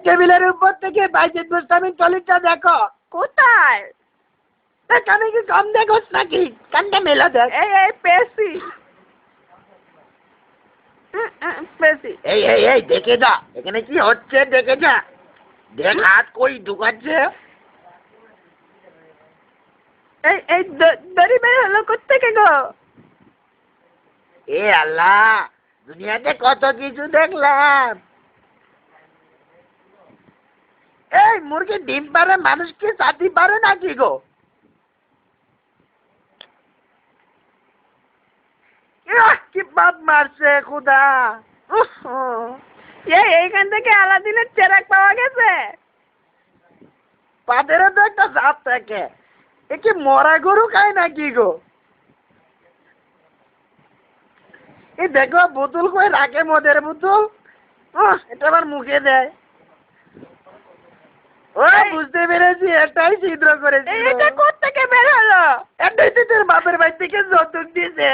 টেবিলের উপর থেকে বাইজিদ বুস্তামিন টলিটা দেখো। কোথায়? কানে কি কম দেখোস নাকি? কানটা মেলা দেখ। এই পেছি। পেছি। এই দেখে যা, এখানে কি হচ্ছে দেখে যা। দেখ হাত কই ঢুকাচ্ছে। এই দড়ি বের হলো কোত্থেকে গো? এ আল্লাহ, দুনিয়াতে কত কিছু দেখলাম। এই মুরগি ডিম পারে, মানুষ কি ছাতি পারে নাকি গো? কি বাপ মারছে খুদা। এইখান থেকে আলাদিনের চেরাক পাওয়া গেছে। পাদেরও তো একটা জাত থাকে। এ কি মরা গরু খায় নাকি গো? এই দেখো বোতল কই রাখে, মদের বোতল। এটা আবার মুখে দেয়। ওই বুঝতে পেরেছি, এটাই ছিদ্র করেছে। এটা কোত্থেকে বের হলো? এটাই তো তোর বাপের বাড়ি থেকে যৌতুক দিয়েছে।